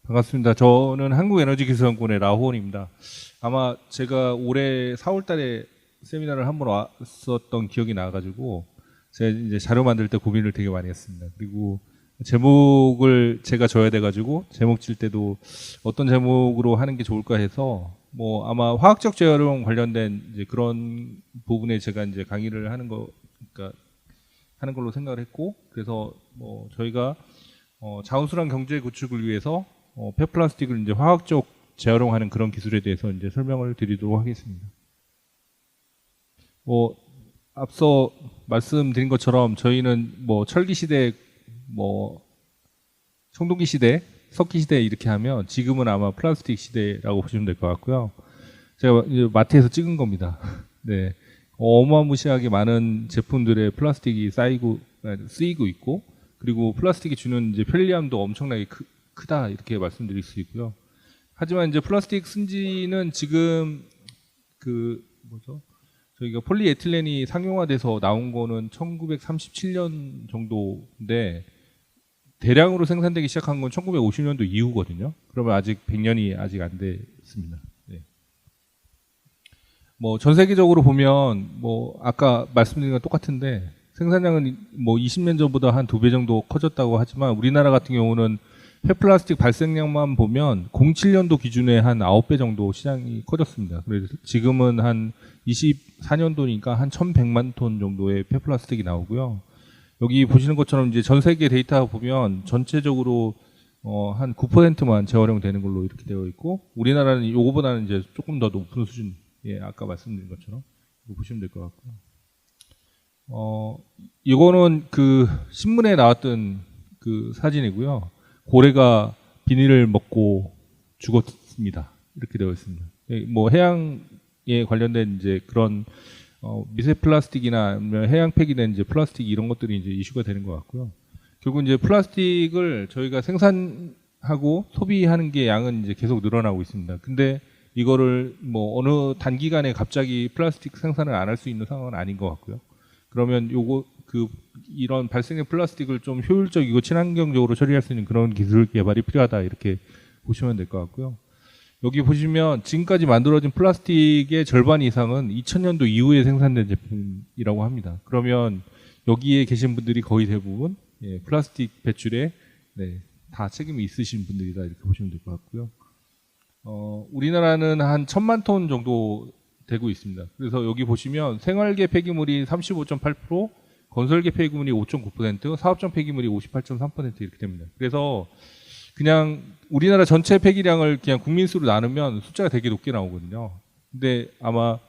반갑습니다. 저는 한국에너지기술연구원의 라호원입니다. 아마 제가 올해 4월 달에 세미나를 한번 왔었던 기억이 나가지고 제가 이제 자료 만들 때 고민을 되게 많이 했습니다. 그리고 제목을 제가 줘야 돼가지고 제목 질 때도 어떤 제목으로 하는 게 좋을까 해서 뭐 아마 화학적 재활용 관련된 이제 그런 부분에 제가 이제 강의를 하는 거, 그러니까 하는 걸로 생각을 했고, 그래서 뭐 저희가 자원순환 경제 구축을 위해서 폐플라스틱을 이제 화학적 재활용하는 그런 기술에 대해서 이제 설명을 드리도록 하겠습니다. 앞서 말씀드린 것처럼 저희는 뭐 철기 시대, 뭐 청동기 시대, 석기 시대 이렇게 하면 지금은 아마 플라스틱 시대라고 보시면 될 것 같고요. 제가 이제 마트에서 찍은 겁니다. 네, 어마무시하게 많은 제품들의 플라스틱이 쓰이고 있고, 그리고 플라스틱이 주는 이제 편리함도 엄청나게 크다 이렇게 말씀드릴 수 있고요. 하지만 이제 플라스틱 쓴지는 지금 저희가 폴리에틸렌이 상용화돼서 나온 거는 1937년 정도인데 대량으로 생산되기 시작한 건 1950년도 이후거든요. 그러면 아직 100년이 아직 안 됐습니다. 네. 뭐 전 세계적으로 보면 뭐 아까 말씀드린 건 똑같은데 생산량은 뭐 20년 전보다 한 2배 정도 커졌다고 하지만 우리나라 같은 경우는 폐플라스틱 발생량만 보면 07년도 기준에 한 9배 정도 시장이 커졌습니다. 그래서 지금은 한 24년도니까 한 1100만 톤 정도의 폐플라스틱이 나오고요. 여기 보시는 것처럼 이제 전 세계 데이터 보면 전체적으로 한 9%만 재활용되는 걸로 이렇게 되어 있고, 우리나라는 요거보다는 이제 조금 더 높은 수준, 예, 아까 말씀드린 것처럼 이거 보시면 될 것 같고요. 이거는 그 신문에 나왔던 그 사진이고요. 고래가 비닐을 먹고 죽었습니다. 이렇게 되어 있습니다. 뭐 해양에 관련된 이제 그런 미세 플라스틱이나 아니면 해양 폐기된 이제 플라스틱 이런 것들이 이제 이슈가 되는 것 같고요. 결국 이제 플라스틱을 저희가 생산하고 소비하는 게 양은 이제 계속 늘어나고 있습니다. 근데 이거를 뭐 어느 단기간에 갑자기 플라스틱 생산을 안 할 수 있는 상황은 아닌 것 같고요. 그러면 이런 발생된 플라스틱을 좀 효율적이고 친환경적으로 처리할 수 있는 그런 기술 개발이 필요하다 이렇게 보시면 될 것 같고요. 여기 보시면 지금까지 만들어진 플라스틱의 절반 이상은 2000년도 이후에 생산된 제품이라고 합니다. 그러면 여기에 계신 분들이 거의 대부분 플라스틱 배출에 다 책임이 있으신 분들이다 이렇게 보시면 될 것 같고요. 우리나라는 한 1000만 톤 정도 되고 있습니다. 그래서 여기 보시면 생활계 폐기물이 35.8%, 건설계 폐기물이 5.9%, 사업장 폐기물이 58.3% 이렇게 됩니다. 그래서 그냥 우리나라 전체 폐기량을 그냥 국민수로 나누면 숫자가 되게 높게 나오거든요. 근데 아마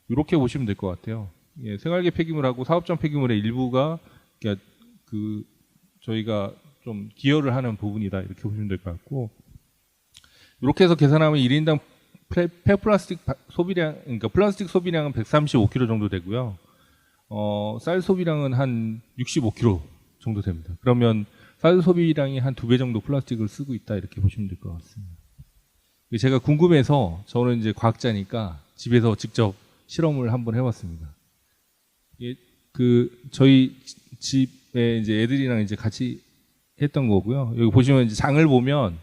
이렇게 보시면 될 것 같아요. 예, 생활계 폐기물하고 사업장 폐기물의 일부가 저희가 좀 기여를 하는 부분이다 이렇게 보시면 될 것 같고, 이렇게 해서 계산하면 1인당 폐플라스틱 소비량, 그러니까 플라스틱 소비량은 135kg 정도 되고요. 쌀 소비량은 한 65kg 정도 됩니다. 그러면 쌀 소비량이 한 2배 정도 플라스틱을 쓰고 있다 이렇게 보시면 될 것 같습니다. 제가 궁금해서 저는 이제 과학자니까 집에서 직접 실험을 한번 해봤습니다. 저희 집에 이제 애들이랑 이제 같이 했던 거고요. 여기 보시면 이제 장을 보면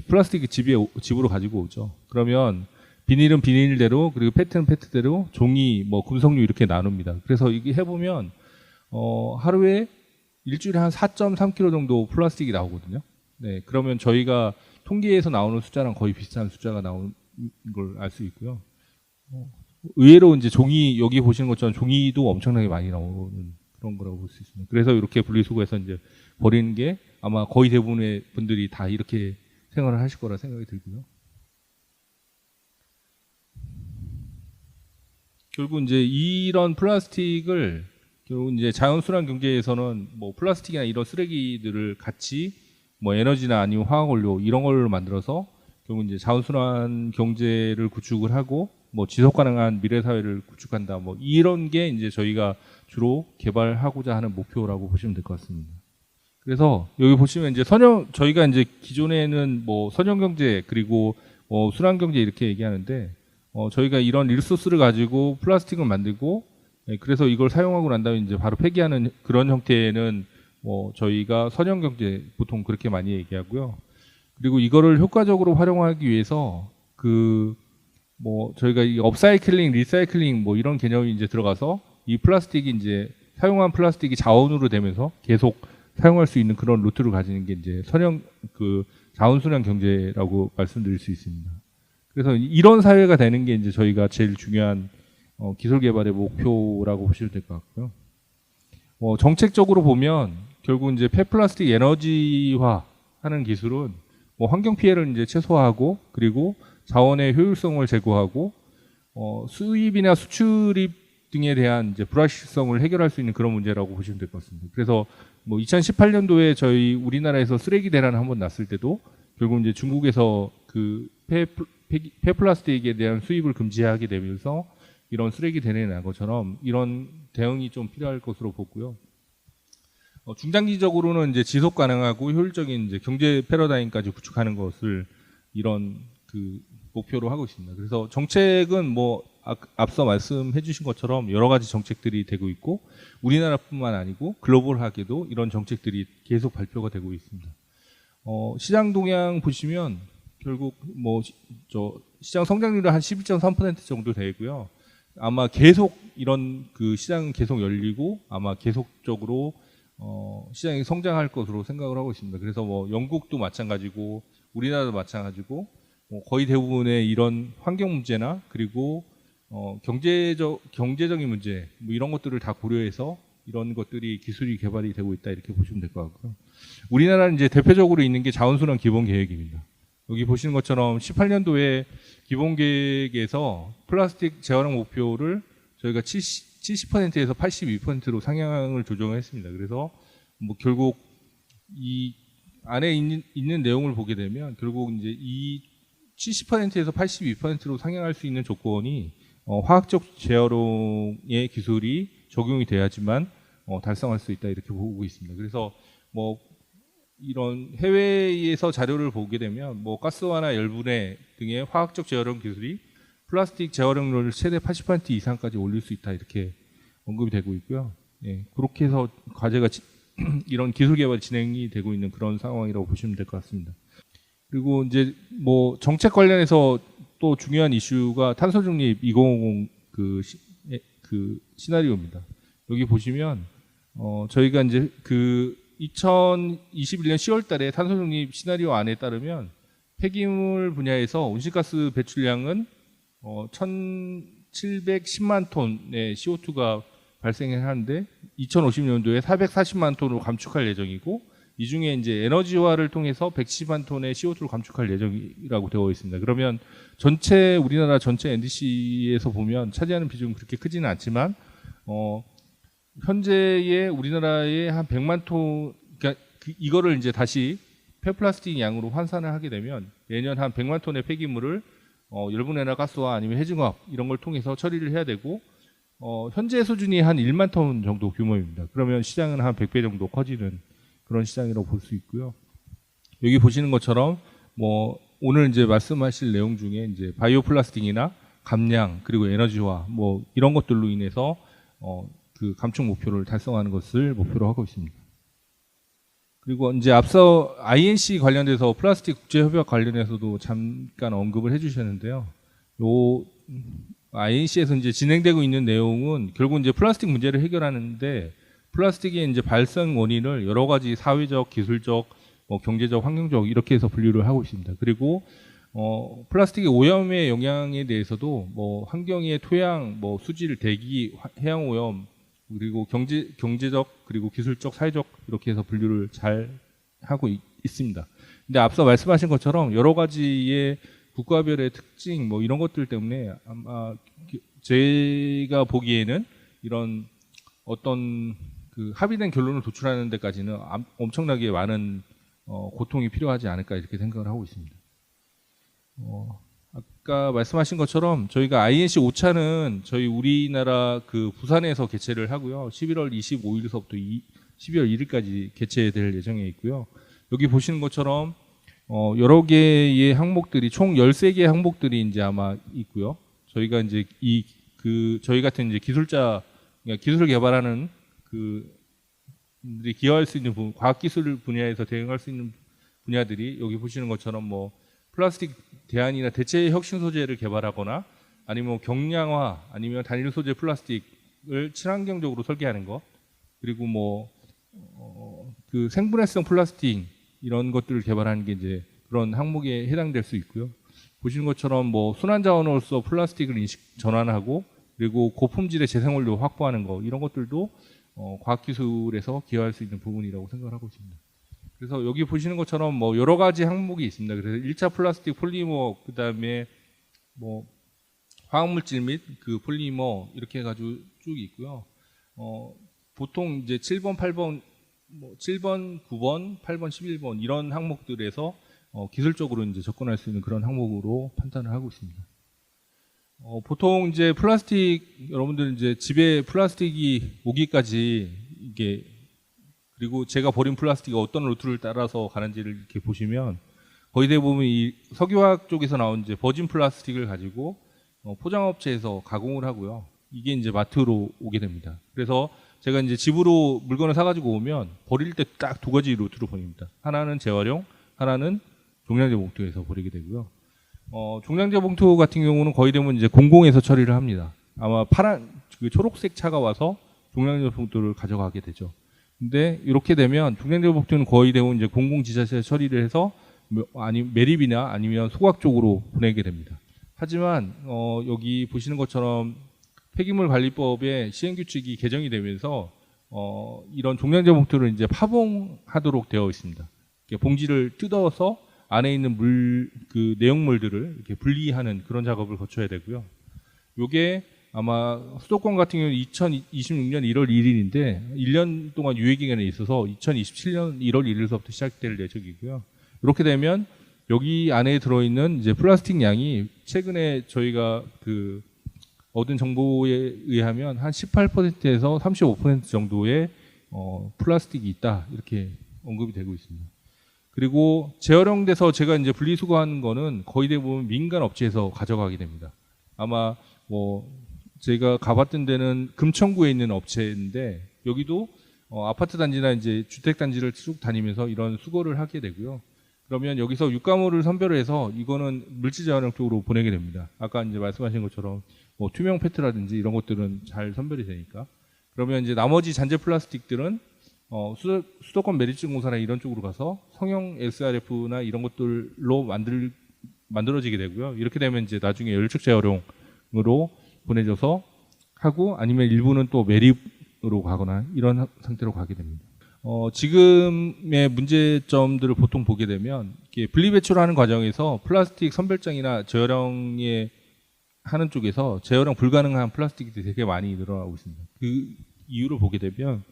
플라스틱 집으로 가지고 오죠. 그러면 비닐은 비닐대로, 그리고 페트는 페트대로, 종이, 뭐 금속류 이렇게 나눕니다. 그래서 이게 해보면 하루에 일주일에 한 4.3kg 정도 플라스틱이 나오거든요. 네, 그러면 저희가 통계에서 나오는 숫자랑 거의 비슷한 숫자가 나오는 걸 알 수 있고요. 의외로 이제 종이, 여기 보시는 것처럼 종이도 엄청나게 많이 나오는 그런 거라고 볼 수 있습니다. 그래서 이렇게 분리수거해서 이제 버리는 게 아마 거의 대부분의 분들이 다 이렇게 생활을 하실 거라 생각이 들고요. 결국 이제 이런 플라스틱을 결국 이제 자연순환 경제에서는 뭐 플라스틱이나 이런 쓰레기들을 같이 뭐 에너지나 아니면 화학원료 이런 걸로 만들어서 결국 이제 자연순환 경제를 구축을 하고 뭐 지속 가능한 미래 사회를 구축한다, 뭐 이런 게 이제 저희가 주로 개발하고자 하는 목표라고 보시면 될 것 같습니다. 그래서 여기 보시면 이제 저희가 이제 기존에는 뭐 선형 경제 그리고 순환 경제 이렇게 얘기하는데, 저희가 이런 리소스를 가지고 플라스틱을 만들고, 그래서 이걸 사용하고 난 다음에 이제 바로 폐기하는 그런 형태는 저희가 선형 경제 보통 그렇게 많이 얘기하고요. 그리고 이거를 효과적으로 활용하기 위해서 뭐 저희가 이 업사이클링, 리사이클링 뭐 이런 개념이 이제 들어가서 이 플라스틱이 이제 사용한 플라스틱이 자원으로 되면서 계속 사용할 수 있는 그런 루트를 가지는 게 이제 자원순환 경제라고 말씀드릴 수 있습니다. 그래서 이런 사회가 되는 게 이제 저희가 제일 중요한 기술 개발의 목표라고 보시면 될 것 같고요. 정책적으로 보면 결국 이제 폐플라스틱 에너지화 하는 기술은 뭐 환경 피해를 이제 최소화하고 그리고 자원의 효율성을 제고하고 수입이나 수출입 등에 대한 이제 불확실성을 해결할 수 있는 그런 문제라고 보시면 될 것 같습니다. 그래서 뭐 2018년도에 저희 우리나라에서 쓰레기 대란 한번 났을 때도 결국 이제 중국에서 그 폐플라스틱에 대한 수입을 금지하게 되면서 이런 쓰레기 대란이 난 것처럼 이런 대응이 좀 필요할 것으로 보고요. 중장기적으로는 이제 지속 가능하고 효율적인 이제 경제 패러다임까지 구축하는 것을 이런 목표로 하고 있습니다. 그래서 정책은 뭐 앞서 말씀해 주신 것처럼 여러 가지 정책들이 되고 있고 우리나라뿐만 아니고 글로벌하게도 이런 정책들이 계속 발표가 되고 있습니다. 시장 동향 보시면 결국 뭐 시장 성장률은 한 11.3% 정도 되고요. 아마 계속 이런 시장은 계속 열리고 아마 계속적으로 시장이 성장할 것으로 생각을 하고 있습니다. 그래서 뭐 영국도 마찬가지고 우리나라도 마찬가지고 거의 대부분의 이런 환경 문제나 그리고 경제적인 문제 뭐 이런 것들을 다 고려해서 이런 것들이 기술이 개발이 되고 있다 이렇게 보시면 될 것 같고요. 우리나라는 이제 대표적으로 있는 게 자원순환 기본 계획입니다. 여기 보시는 것처럼 18년도에 기본 계획에서 플라스틱 재활용 목표를 저희가 70%에서 82%로 상향을 조정을 했습니다. 그래서 뭐 결국 이 안에 있는 내용을 보게 되면 결국 이제 이 70%에서 82%로 상향할 수 있는 조건이 화학적 재활용의 기술이 적용이 돼야지만 달성할 수 있다 이렇게 보고 있습니다. 그래서 뭐 이런 해외에서 자료를 보게 되면 뭐 가스화나 열분해 등의 화학적 재활용 기술이 플라스틱 재활용률을 최대 80% 이상까지 올릴 수 있다 이렇게 언급이 되고 있고요. 예, 그렇게 해서 과제가 이런 기술 개발이 진행이 되고 있는 그런 상황이라고 보시면 될 것 같습니다. 그리고 이제 뭐 정책 관련해서 또 중요한 이슈가 탄소 중립 2050 시나리오입니다. 여기 보시면 저희가 이제 2021년 10월 달에 탄소 중립 시나리오 안에 따르면 폐기물 분야에서 온실가스 배출량은 1,710만 톤의 CO2가 발생을 하는데 2050년도에 440만 톤으로 감축할 예정이고 이 중에 이제 에너지화를 통해서 110만 톤의 CO2를 감축할 예정이라고 되어 있습니다. 그러면 우리나라 전체 NDC에서 보면 차지하는 비중은 그렇게 크지는 않지만 현재의 우리나라의 한 100만 톤, 그러니까 이거를 이제 다시 폐플라스틱 양으로 환산을 하게 되면 매년 한 100만 톤의 폐기물을 열분해나 가스화 아니면 해증화학 이런 걸 통해서 처리를 해야 되고 현재 수준이 한 1만 톤 정도 규모입니다. 그러면 시장은 한 100배 정도 커지는 그런 시장이라고 볼 수 있고요. 여기 보시는 것처럼 뭐 오늘 이제 말씀하실 내용 중에 이제 바이오 플라스틱이나 감량 그리고 에너지화 뭐 이런 것들로 인해서 감축 목표를 달성하는 것을 목표로 하고 있습니다. 그리고 이제 앞서 INC 관련돼서 플라스틱 국제협약 관련해서도 잠깐 언급을 해주셨는데요. 요 INC에서 이제 진행되고 있는 내용은 결국 이제 플라스틱 문제를 해결하는데 플라스틱의 이제 발생 원인을 여러 가지 사회적, 기술적, 경제적, 환경적 이렇게 해서 분류를 하고 있습니다. 그리고 플라스틱의 오염의 영향에 대해서도 뭐 환경의 토양, 뭐 수질, 대기, 해양 오염 그리고 경제적 그리고 기술적, 사회적 이렇게 해서 분류를 잘 하고 있습니다. 근데 앞서 말씀하신 것처럼 여러 가지의 국가별의 특징 뭐 이런 것들 때문에 아마 제가 보기에는 이런 어떤 합의된 결론을 도출하는 데까지는 엄청나게 많은 고통이 필요하지 않을까 이렇게 생각을 하고 있습니다. 아까 말씀하신 것처럼 저희가 INC 5차는 저희 우리나라 부산에서 개최를 하고요. 11월 25일서부터 12월 1일까지 개최될 예정에 있고요. 여기 보시는 것처럼 여러 개의 항목들이 총 13개의 항목들이 이제 아마 있고요. 저희가 이제 저희 같은 이제 기술자, 그러니까 기술을 개발하는 분들이 기여할 수 있는 과학기술 분야에서 대응할 수 있는 분야들이 여기 보시는 것처럼 뭐 플라스틱 대안이나 대체 혁신 소재를 개발하거나 아니면 경량화 아니면 단일 소재 플라스틱을 친환경적으로 설계하는 것, 그리고 뭐 그 생분해성 플라스틱 이런 것들을 개발하는 게 이제 그런 항목에 해당될 수 있고요. 보시는 것처럼 뭐 순환 자원으로서 플라스틱을 인식 전환하고 그리고 고품질의 재생원료 확보하는 거, 이런 것들도 과학기술에서 기여할 수 있는 부분이라고 생각을 하고 있습니다. 그래서 여기 보시는 것처럼 뭐 여러 가지 항목이 있습니다. 그래서 1차 플라스틱 폴리머, 그 다음에 뭐 화학물질 및 그 폴리머 이렇게 해가지고 쭉 있고요. 보통 이제 7번, 8번, 뭐 7번, 9번, 8번, 11번 이런 항목들에서 기술적으로 이제 접근할 수 있는 그런 항목으로 판단을 하고 있습니다. 보통 이제 플라스틱, 여러분들 이제 집에 플라스틱이 오기까지 이게, 그리고 제가 버린 플라스틱이 어떤 루트를 따라서 가는지를 이렇게 보시면 거의 대부분 이 석유화학 쪽에서 나온 이제 버진 플라스틱을 가지고 포장업체에서 가공을 하고요. 이게 이제 마트로 오게 됩니다. 그래서 제가 이제 집으로 물건을 사가지고 오면 버릴 때 딱 두 가지 루트로 보냅니다. 하나는 재활용, 하나는 종량제 봉투에서 버리게 되고요. 종량제 봉투 같은 경우는 거의 대부분 이제 공공에서 처리를 합니다. 아마 파란, 그 초록색 차가 와서 종량제 봉투를 가져가게 되죠. 근데 이렇게 되면 종량제 봉투는 거의 대부분 이제 공공지자체에 처리를 해서 아니 매립이나 아니면 소각 쪽으로 보내게 됩니다. 하지만 여기 보시는 것처럼 폐기물관리법의 시행규칙이 개정이 되면서 이런 종량제 봉투를 이제 파봉하도록 되어 있습니다. 봉지를 뜯어서 안에 있는 그 내용물들을 이렇게 분리하는 그런 작업을 거쳐야 되고요. 요게 아마 수도권 같은 경우는 2026년 1월 1일인데 1년 동안 유예 기간에 있어서 2027년 1월 1일서부터 시작될 예정이고요. 이렇게 되면 여기 안에 들어있는 이제 플라스틱 양이 최근에 저희가 그 얻은 정보에 의하면 한 18%에서 35% 정도의 플라스틱이 있다, 이렇게 언급이 되고 있습니다. 그리고 재활용돼서 제가 이제 분리수거하는 거는 거의 대부분 민간 업체에서 가져가게 됩니다. 아마 뭐 제가 가봤던 데는 금천구에 있는 업체인데 여기도 아파트 단지나 이제 주택 단지를 쭉 다니면서 이런 수거를 하게 되고요. 그러면 여기서 유가물을 선별해서 이거는 물질 재활용 쪽으로 보내게 됩니다. 아까 이제 말씀하신 것처럼 뭐 투명 페트라든지 이런 것들은 잘 선별이 되니까. 그러면 이제 나머지 잔재 플라스틱들은 수도권 매립증공사나 이런 쪽으로 가서 성형 SRF나 이런 것들로 만들어지게 되고요. 이렇게 되면 이제 나중에 열측 재활용으로 보내져서 하고, 아니면 일부는 또 매립으로 가거나 이런 상태로 가게 됩니다. 지금의 문제점들을 보통 보게 되면 분리배출하는 과정에서 플라스틱 선별장이나 재활용에 하는 쪽에서 재활용 불가능한 플라스틱이 되게 많이 늘어나고 있습니다. 그 이유를 보게 되면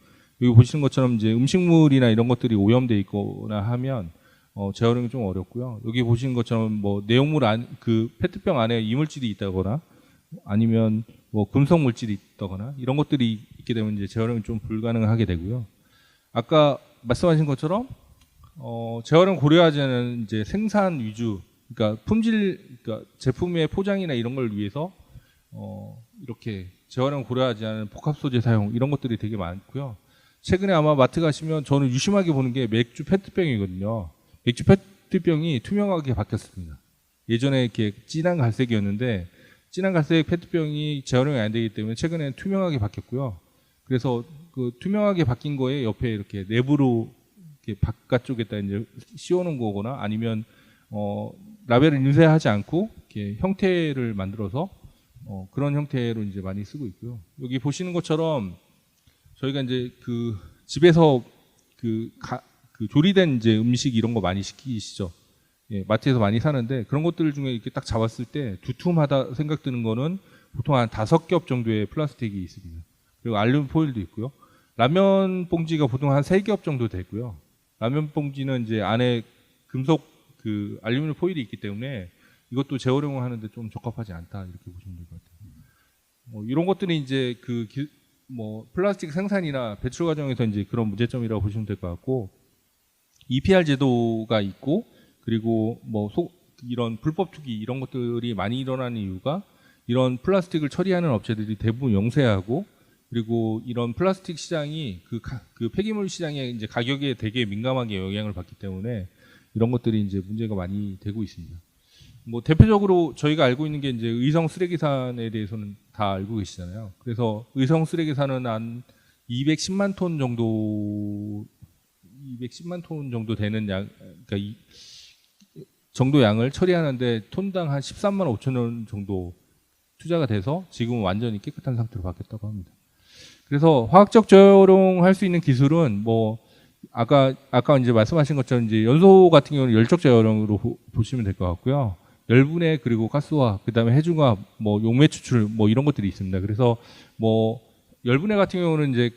여기 보시는 것처럼 이제 음식물이나 이런 것들이 오염돼 있거나 하면 재활용이 좀 어렵고요. 여기 보시는 것처럼 뭐 내용물 그 페트병 안에 이물질이 있다거나 아니면 뭐 금속 물질이 있다거나 이런 것들이 있게 되면 이제 재활용이 좀 불가능하게 되고요. 아까 말씀하신 것처럼 재활용 고려하지 않은 이제 생산 위주, 그러니까 그러니까 제품의 포장이나 이런 걸 위해서 이렇게 재활용 고려하지 않은 복합 소재 사용, 이런 것들이 되게 많고요. 최근에 아마 마트 가시면 저는 유심하게 보는 게 맥주 페트병이거든요. 맥주 페트병이 투명하게 바뀌었습니다. 예전에 이렇게 진한 갈색이었는데 진한 갈색 페트병이 재활용이 안 되기 때문에 최근에 투명하게 바뀌었고요. 그래서 그 투명하게 바뀐 거에 옆에 이렇게 내부로 이렇게 바깥쪽에다 이제 씌워놓은 거거나 아니면 라벨을 인쇄하지 않고 이렇게 형태를 만들어서 그런 형태로 이제 많이 쓰고 있고요. 여기 보시는 것처럼 저희가 이제 그 집에서 그 조리된 이제 음식 이런 거 많이 시키시죠. 예, 마트에서 많이 사는데 그런 것들 중에 이렇게 딱 잡았을 때 두툼하다 생각드는 거는 보통 한 5겹 정도의 플라스틱이 있습니다. 그리고 알루미늄 포일도 있고요. 라면 봉지가 보통 한 3겹 정도 되고요. 라면 봉지는 이제 안에 금속 그 알루미늄 포일이 있기 때문에 이것도 재활용을 하는데 좀 적합하지 않다, 이렇게 보시면 될 것 같아요. 이런 것들이 이제 뭐 플라스틱 생산이나 배출 과정에서 이제 그런 문제점이라고 보시면 될 것 같고, EPR 제도가 있고 그리고 뭐 이런 불법 투기 이런 것들이 많이 일어나는 이유가 이런 플라스틱을 처리하는 업체들이 대부분 영세하고, 그리고 이런 플라스틱 시장이 그 폐기물 시장의 이제 가격에 되게 민감하게 영향을 받기 때문에 이런 것들이 이제 문제가 많이 되고 있습니다. 뭐 대표적으로 저희가 알고 있는 게 이제 의성 쓰레기산에 대해서는 다 알고 계시잖아요. 그래서 의성 쓰레기산은 한 210만 톤 정도, 210만 톤 정도 되는 양, 그러니까 이 정도 양을 처리하는데 톤당 한 13만 5천 원 정도 투자가 돼서 지금은 완전히 깨끗한 상태로 바뀌었다고 합니다. 그래서 화학적 재활용할 수 있는 기술은 뭐 아까 이제 말씀하신 것처럼 이제 연소 같은 경우는 열적 재활용으로 보시면 될 것 같고요. 열분해 그리고 가스화, 그다음에 해중화, 뭐 용매 추출 뭐 이런 것들이 있습니다. 그래서 뭐 열분해 같은 경우는 이제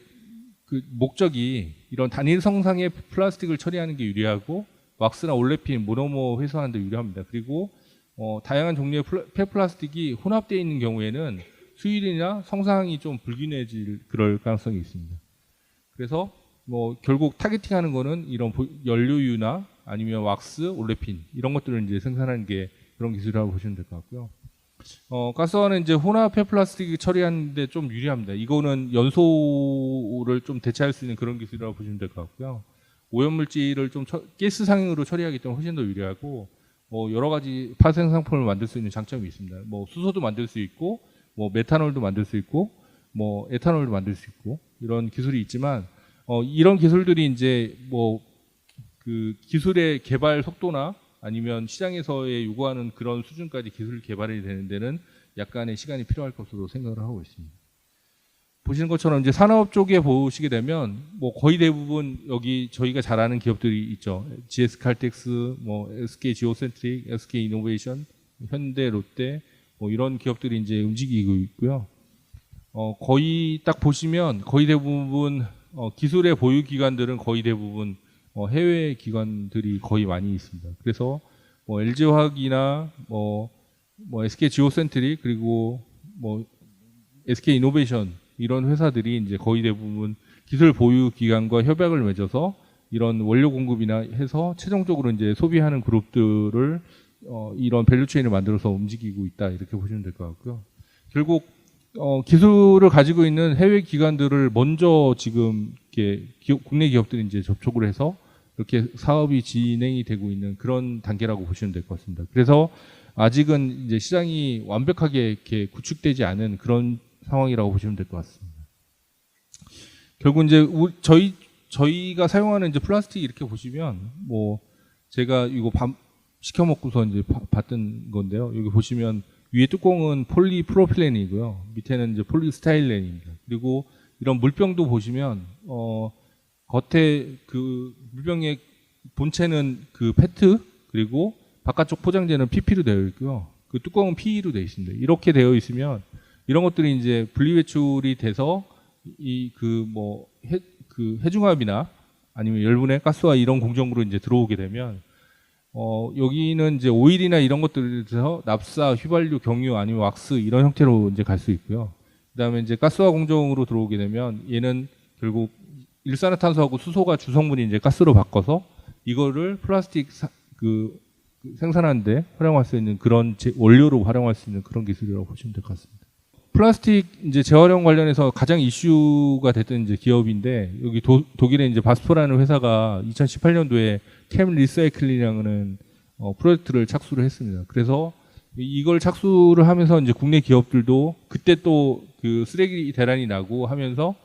그 목적이 이런 단일 성상의 플라스틱을 처리하는 게 유리하고 왁스나 올레핀, 모노머 회수하는 데 유리합니다. 그리고 다양한 종류의 폐플라스틱이 혼합되어 있는 경우에는 수율이나 성상이 좀 불균해질 그럴 가능성이 있습니다. 그래서 뭐 결국 타겟팅하는 거는 이런 연료유나 아니면 왁스, 올레핀 이런 것들을 이제 생산하는 게 그런 기술이라고 보시면 될 것 같고요. 가스화는 이제 혼합 폐플라스틱 처리하는데 좀 유리합니다. 이거는 연소를 좀 대체할 수 있는 그런 기술이라고 보시면 될 것 같고요. 오염물질을 좀 가스 상용으로 처리하기 때문에 훨씬 더 유리하고 뭐 여러 가지 파생 상품을 만들 수 있는 장점이 있습니다. 뭐 수소도 만들 수 있고 뭐 메탄올도 만들 수 있고 뭐 에탄올도 만들 수 있고 이런 기술이 있지만 이런 기술들이 이제 뭐 그 기술의 개발 속도나 아니면 시장에서의 요구하는 그런 수준까지 기술 개발이 되는 데는 약간의 시간이 필요할 것으로 생각을 하고 있습니다. 보시는 것처럼 이제 산업 쪽에 보시게 되면 뭐 거의 대부분 여기 저희가 잘 아는 기업들이 있죠. GS 칼텍스, 뭐 SK 지오센트릭, SK 이노베이션, 현대, 롯데 뭐 이런 기업들이 이제 움직이고 있고요. 거의 딱 보시면 거의 대부분 기술의 보유 기관들은 거의 대부분 해외 기관들이 거의 많이 있습니다. 그래서 뭐 LG화학이나 뭐 SK 지오센트릭 그리고 뭐 SK 이노베이션 이런 회사들이 이제 거의 대부분 기술 보유 기관과 협약을 맺어서 이런 원료 공급이나 해서 최종적으로 이제 소비하는 그룹들을 이런 밸류체인을 만들어서 움직이고 있다 이렇게 보시면 될 것 같고요. 결국 기술을 가지고 있는 해외 기관들을 먼저 지금 이렇게 국내 기업들이 이제 접촉을 해서 이렇게 사업이 진행이 되고 있는 그런 단계라고 보시면 될 것 같습니다. 그래서 아직은 이제 시장이 완벽하게 이렇게 구축되지 않은 그런 상황이라고 보시면 될 것 같습니다. 결국 이제 저희가 사용하는 이제 플라스틱 이렇게 보시면 뭐 제가 이거 밥 시켜 먹고서 이제 봤던 건데요. 여기 보시면 위에 뚜껑은 폴리프로필렌이고요. 밑에는 이제 폴리스타일렌입니다. 그리고 이런 물병도 보시면 겉에 그 물병의 본체는 그 페트 그리고 바깥쪽 포장재는 PP로 되어 있고요. 그 뚜껑은 PE로 되어 있습니다. 이렇게 되어 있으면 이런 것들이 이제 분리배출이 돼서 그 해중압이나 아니면 열분해 가스화 이런 공정으로 이제 들어오게 되면 여기는 이제 오일이나 이런 것들에서 납사, 휘발유, 경유 아니면 왁스 이런 형태로 이제 갈 수 있고요. 그다음에 이제 가스화 공정으로 들어오게 되면 얘는 결국 일산화탄소하고 수소가 주성분이 이제 가스로 바꿔서 이거를 플라스틱 생산하는데 활용할 수 있는 그런 원료로 활용할 수 있는 그런 기술이라고 보시면 될 것 같습니다. 플라스틱 이제 재활용 관련해서 가장 이슈가 됐던 이제 기업인데 여기 독일의 이제 바스포라는 회사가 2018년도에 캠 리사이클이라는 프로젝트를 착수를 했습니다. 그래서 이걸 착수를 하면서 이제 국내 기업들도 그때 또 그 쓰레기 대란이 나고 하면서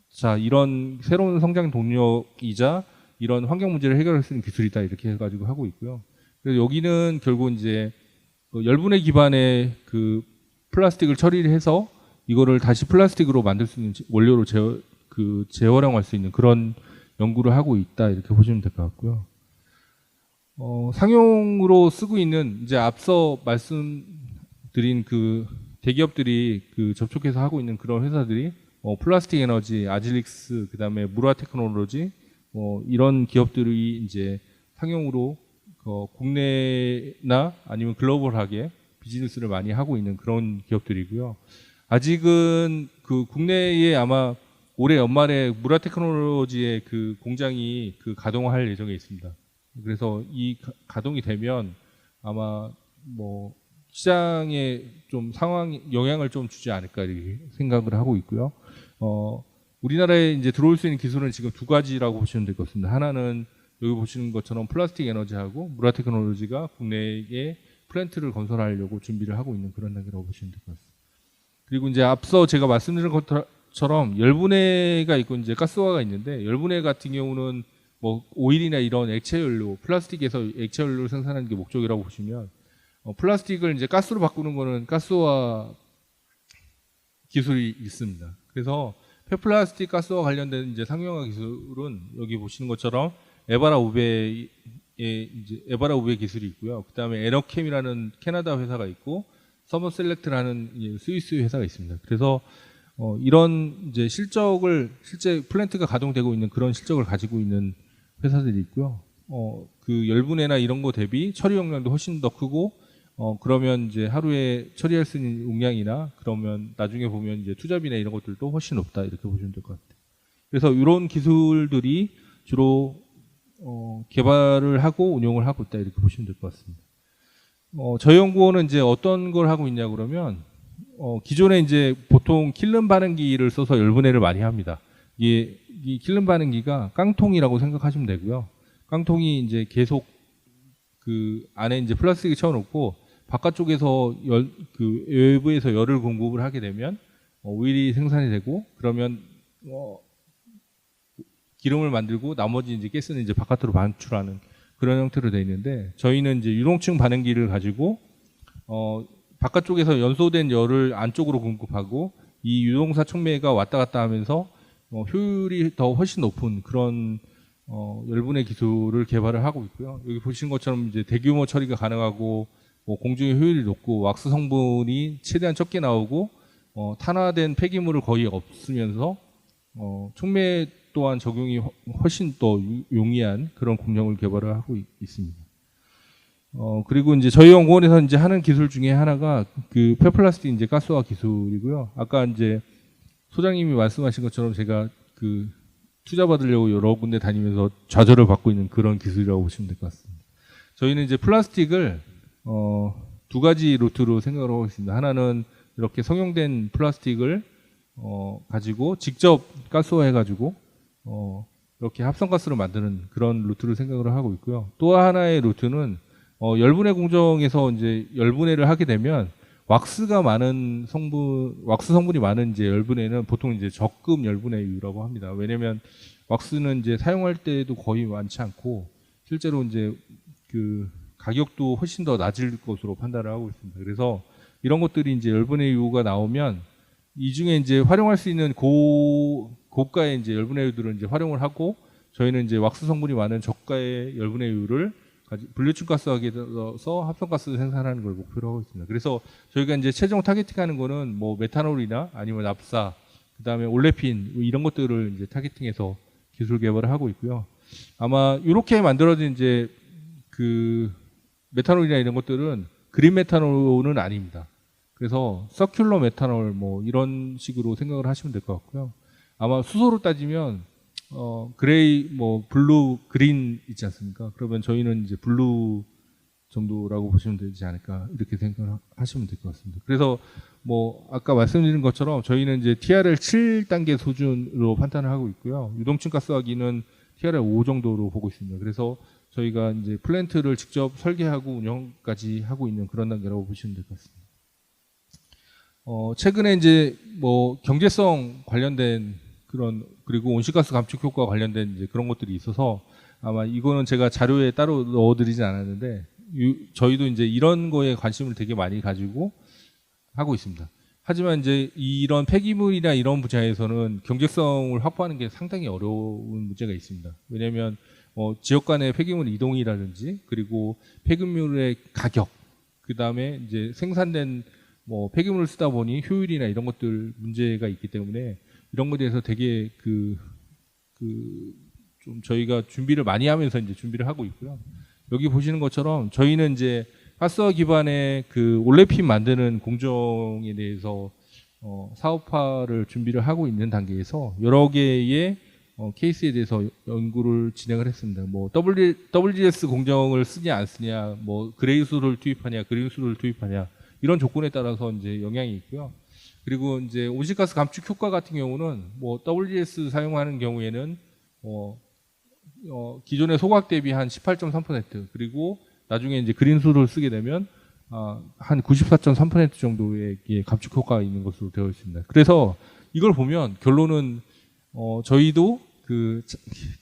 자 이런 새로운 성장 동력이자 이런 환경 문제를 해결할 수 있는 기술이다 이렇게 해가지고 하고 있고요. 그래서 여기는 결국 이제 열분해 기반의 그 플라스틱을 처리를 해서 이거를 다시 플라스틱으로 만들 수 있는 원료로 재활용할 수 있는 그런 연구를 하고 있다 이렇게 보시면 될 것 같고요. 상용으로 쓰고 있는 이제 앞서 말씀드린 그 대기업들이 그 접촉해서 하고 있는 그런 회사들이 플라스틱 에너지, 아질릭스, 그다음에 무라 테크놀로지 이런 기업들이 이제 상용으로 국내나 아니면 글로벌하게 비즈니스를 많이 하고 있는 그런 기업들이고요. 아직은 그 국내에 아마 올해 연말에 무라 테크놀로지의 그 공장이 그 가동할 예정에 있습니다. 그래서 이 가동이 되면 아마 뭐 시장에 좀 영향을 좀 주지 않을까 이렇게 생각을 하고 있고요. 우리나라에 이제 들어올 수 있는 기술은 지금 두 가지라고 보시면 될 것 같습니다. 하나는 여기 보시는 것처럼 플라스틱 에너지하고 무라 테크놀로지가 국내에 플랜트를 건설하려고 준비를 하고 있는 그런 단계라고 보시면 될 것 같습니다. 그리고 이제 앞서 제가 말씀드린 것처럼 열분해가 있고 이제 가스화가 있는데, 열분해 같은 경우는 뭐 오일이나 이런 액체 연료, 플라스틱에서 액체 연료를 생산하는 게 목적이라고 보시면, 플라스틱을 이제 가스로 바꾸는 거는 가스화 기술이 있습니다. 그래서 폐플라스틱 가스와 관련된 이제 상용화 기술은 여기 보시는 것처럼 에바라 우베의 이제 에바라 우베 기술이 있고요. 그다음에 에너캠이라는 캐나다 회사가 있고, 서머셀렉트라는 스위스 회사가 있습니다. 그래서 이런 이제 실적을, 실제 플랜트가 가동되고 있는 그런 실적을 가지고 있는 회사들이 있고요. 그 열분해나 이런 거 대비 처리 용량도 훨씬 더 크고, 그러면 이제 하루에 처리할 수 있는 용량이나, 그러면 나중에 보면 이제 투자비나 이런 것들도 훨씬 높다, 이렇게 보시면 될 것 같아요. 그래서 이런 기술들이 주로 개발을 하고 운용을 하고 있다, 이렇게 보시면 될 것 같습니다. 저희 연구원은 이제 어떤 걸 하고 있냐 그러면, 기존에 이제 보통 킬름 반응기를 써서 열분해를 많이 합니다. 이 킬름 반응기가 깡통이라고 생각하시면 되고요. 깡통이 이제 계속 그 안에 이제 플라스틱이 채워놓고, 바깥쪽에서 그 외부에서 열을 공급을 하게 되면 오일이 생산이 되고, 그러면 기름을 만들고 나머지 이제 가스는 이제 바깥으로 반출하는 그런 형태로 되어 있는데, 저희는 이제 유동층 반응기를 가지고 바깥쪽에서 연소된 열을 안쪽으로 공급하고, 이 유동사 촉매가 왔다 갔다 하면서 효율이 더 훨씬 높은 그런 열분해 기술을 개발을 하고 있고요. 여기 보시는 것처럼 이제 대규모 처리가 가능하고, 공중의 효율이 높고, 왁스 성분이 최대한 적게 나오고, 탄화된 폐기물을 거의 없으면서 촉매 또한 적용이 훨씬 더 용이한 그런 공정을 개발을 하고 있습니다. 그리고 이제 저희 연구원에서 이제 하는 기술 중에 하나가 그 폐플라스틱 이제 가스화 기술이고요. 아까 이제 소장님이 말씀하신 것처럼 제가 그 투자 받으려고 여러 군데 다니면서 좌절을 받고 있는 그런 기술이라고 보시면 될 것 같습니다. 저희는 이제 플라스틱을 두 가지 루트로 생각을 하고 있습니다. 하나는 이렇게 성형된 플라스틱을 가지고 직접 가스화해가지고 이렇게 합성가스로 만드는 그런 루트를 생각을 하고 있고요. 또 하나의 루트는 열분해 공정에서 이제 열분해를 하게 되면 왁스가 많은 성분, 왁스 성분이 많은 이제 열분해는 보통 이제 적금 열분해유라고 합니다. 왜냐면 왁스는 이제 사용할 때도 거의 많지 않고, 실제로 이제 그 가격도 훨씬 더 낮을 것으로 판단을 하고 있습니다. 그래서 이런 것들이 이제 열분해유가 나오면 이 중에 이제 활용할 수 있는 고가의 이제 열분해유들은 이제 활용을 하고, 저희는 이제 왁스 성분이 많은 저가의 열분해유를 분류층 가스화기에서 합성가스 생산하는 걸 목표로 하고 있습니다. 그래서 저희가 이제 최종 타겟팅하는 거는 뭐 메탄올이나 아니면 납사, 그다음에 올레핀 이런 것들을 이제 타겟팅해서 기술 개발을 하고 있고요. 아마 이렇게 만들어진 이제 그 메탄올이나 이런 것들은 그린 메탄올은 아닙니다. 그래서 서큘러 메탄올 뭐 이런 식으로 생각을 하시면 될 것 같고요. 아마 수소로 따지면 그레이, 뭐 블루, 그린 있지 않습니까? 그러면 저희는 이제 블루 정도라고 보시면 되지 않을까, 이렇게 생각하시면 될 것 같습니다. 그래서 뭐 아까 말씀드린 것처럼 저희는 이제 TRL 7단계 수준으로 판단을 하고 있고요. 유동층 가스화기는 TRL 5 정도로 보고 있습니다. 그래서 저희가 이제 플랜트를 직접 설계하고 운영까지 하고 있는 그런 단계라고 보시면 될 것 같습니다. 최근에 이제 뭐 경제성 관련된 그런, 그리고 온실가스 감축 효과 관련된 이제 그런 것들이 있어서 아마 이거는 제가 자료에 따로 넣어드리진 않았는데, 저희도 이제 이런 거에 관심을 되게 많이 가지고 하고 있습니다. 하지만 이제 이런 폐기물이나 이런 분야에서는 경제성을 확보하는 게 상당히 어려운 문제가 있습니다. 왜냐하면 지역 간의 폐기물 이동이라든지, 그리고 폐기물의 가격, 그 다음에 이제 생산된 뭐 폐기물을 쓰다 보니 효율이나 이런 것들 문제가 있기 때문에 이런 것에 대해서 되게 좀 저희가 준비를 많이 하면서 이제 준비를 하고 있고요. 여기 보시는 것처럼 저희는 이제 가스화 기반의 그 올레핀 만드는 공정에 대해서 사업화를 준비를 하고 있는 단계에서 여러 개의 케이스에 대해서 연구를 진행을 했습니다. 뭐 WGS 공정을 쓰냐 안 쓰냐, 뭐 그레이 수를 투입하냐, 그린 수를 투입하냐, 이런 조건에 따라서 이제 영향이 있고요. 그리고 이제 온실가스 감축 효과 같은 경우는 뭐 WGS 사용하는 경우에는 기존의 소각 대비 한 18.3% 그리고 나중에 이제 그린수소를 쓰게 되면 한 94.3% 정도의 감축 효과가 있는 것으로 되어 있습니다. 그래서 이걸 보면 결론은 저희도 그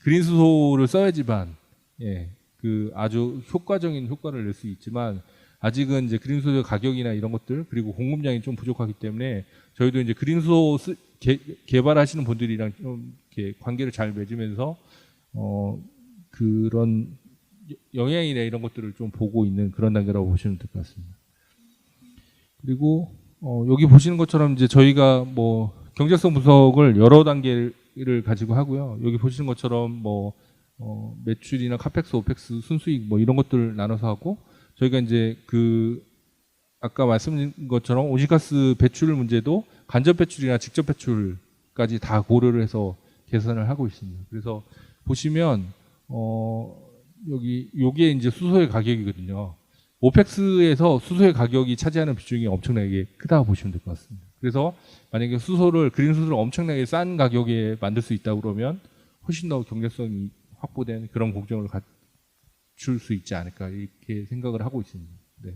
그린수소를 써야지만 그 아주 효과적인 효과를 낼 수 있지만 아직은 이제 그린수소 가격이나 이런 것들 그리고 공급량이 좀 부족하기 때문에 저희도 이제 그린수소 개발하시는 분들이랑 좀 이렇게 관계를 잘 맺으면서 그런 영향이나 이런 것들을 좀 보고 있는 그런 단계라고 보시면 될 것 같습니다. 그리고 여기 보시는 것처럼 이제 저희가 뭐 경제성 분석을 여러 단계를 가지고 하고요. 여기 보시는 것처럼 뭐 매출이나 카펙스, 오펙스, 순수익 뭐 이런 것들을 나눠서 하고 저희가 이제 그 아까 말씀드린 것처럼 온실가스 배출 문제도 간접 배출이나 직접 배출까지 다 고려를 해서 계산을 하고 있습니다. 그래서 보시면 여기 요게 이제 수소의 가격이거든요. 오펙스에서 수소의 가격이 차지하는 비중이 엄청나게 크다고 보시면 될 것 같습니다. 그래서 만약에 그린수소를 엄청나게 싼 가격에 만들 수 있다 그러면 훨씬 더 경제성이 확보된 그런 공정을 갖출 수 있지 않을까 이렇게 생각을 하고 있습니다. 네.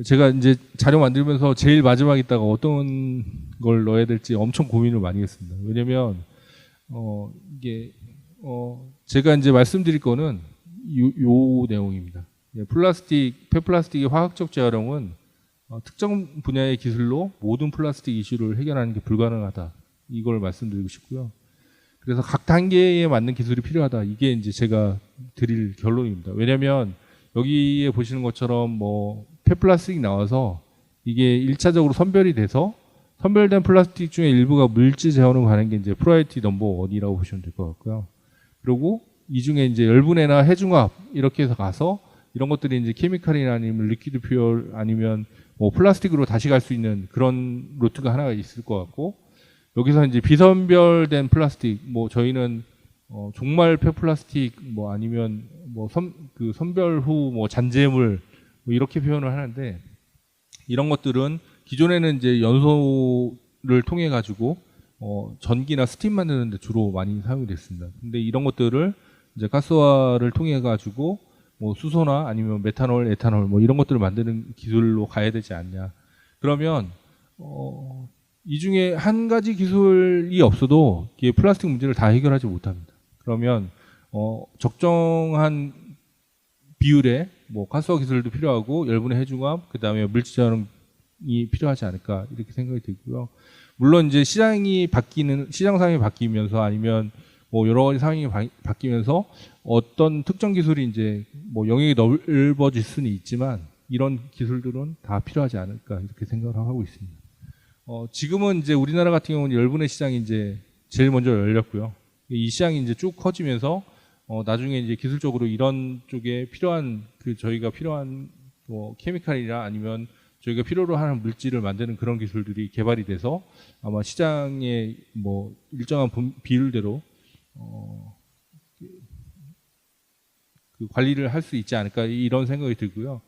제가 이제 자료 만들면서 제일 마지막에다가 어떤 걸 넣어야 될지 엄청 고민을 많이 했습니다. 왜냐면 이게 제가 이제 말씀드릴 거는 요 내용입니다. 폐플라스틱의 화학적 재활용은 특정 분야의 기술로 모든 플라스틱 이슈를 해결하는 게 불가능하다. 이걸 말씀드리고 싶고요. 그래서 각 단계에 맞는 기술이 필요하다. 이게 이제 제가 드릴 결론입니다. 왜냐면 여기에 보시는 것처럼 뭐 폐플라스틱이 나와서 이게 1차적으로 선별이 돼서 선별된 플라스틱 중에 일부가 물질 재활용 가는 게 이제 프라이어티 넘버 1이라고 보시면 될 것 같고요. 그리고 이 중에 이제 열분해나 해중합 이렇게 해서 가서 이런 것들이 이제 케미칼이나 아니면 리퀴드 퓨얼 아니면 뭐 플라스틱으로 다시 갈 수 있는 그런 루트가 하나가 있을 것 같고 여기서 이제 비선별된 플라스틱 뭐 저희는 종말 폐플라스틱 뭐 아니면 뭐 그 선별 후 뭐 잔재물 뭐 이렇게 표현을 하는데 이런 것들은 기존에는 이제 연소를 통해 가지고 전기나 스팀 만드는 데 주로 많이 사용이 됐습니다. 근데 이런 것들을 이제 가스화를 통해 가지고 뭐 수소나 아니면 메탄올, 에탄올 뭐 이런 것들을 만드는 기술로 가야 되지 않냐. 그러면 이 중에 한 가지 기술이 없어도 이게 플라스틱 문제를 다 해결하지 못합니다. 그러면 적정한 비율의 뭐 가스화 기술도 필요하고 열분해 해중합, 그다음에 물질 재활용이 필요하지 않을까 이렇게 생각이 들고요. 물론 이제 시장 상황이 바뀌면서 아니면 뭐 여러 가지 상황이 바뀌면서 어떤 특정 기술이 이제 뭐 영역이 넓어질 수는 있지만 이런 기술들은 다 필요하지 않을까 이렇게 생각을 하고 있습니다. 지금은 이제 우리나라 같은 경우는 열분해 시장이 이제 제일 먼저 열렸고요. 이 시장이 이제 쭉 커지면서 나중에 이제 기술적으로 이런 쪽에 필요한 저희가 필요한 뭐 케미칼이나 아니면 저희가 필요로 하는 물질을 만드는 그런 기술들이 개발이 돼서 아마 시장에 뭐 일정한 비율대로 그 관리를 할 수 있지 않을까 이런 생각이 들고요.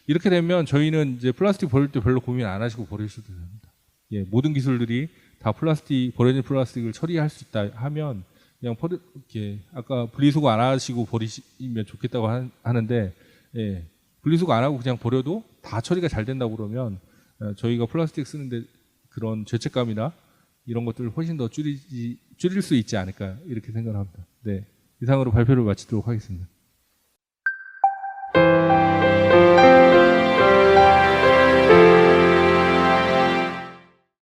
이렇게 되면 저희는 이제 플라스틱 버릴 때 별로 고민 안 하시고 버리셔도 됩니다. 예, 모든 기술들이 다 버려진 플라스틱을 처리할 수 있다 하면 그냥 이렇게 아까 분리수거 안 하시고 버리시면 좋겠다고 하는데 예, 분리수거 안 하고 그냥 버려도 다 처리가 잘 된다고 그러면 저희가 플라스틱 쓰는데 그런 죄책감이나 이런 것들을 훨씬 더 줄일 수 있지 않을까 이렇게 생각을 합니다. 네, 이상으로 발표를 마치도록 하겠습니다.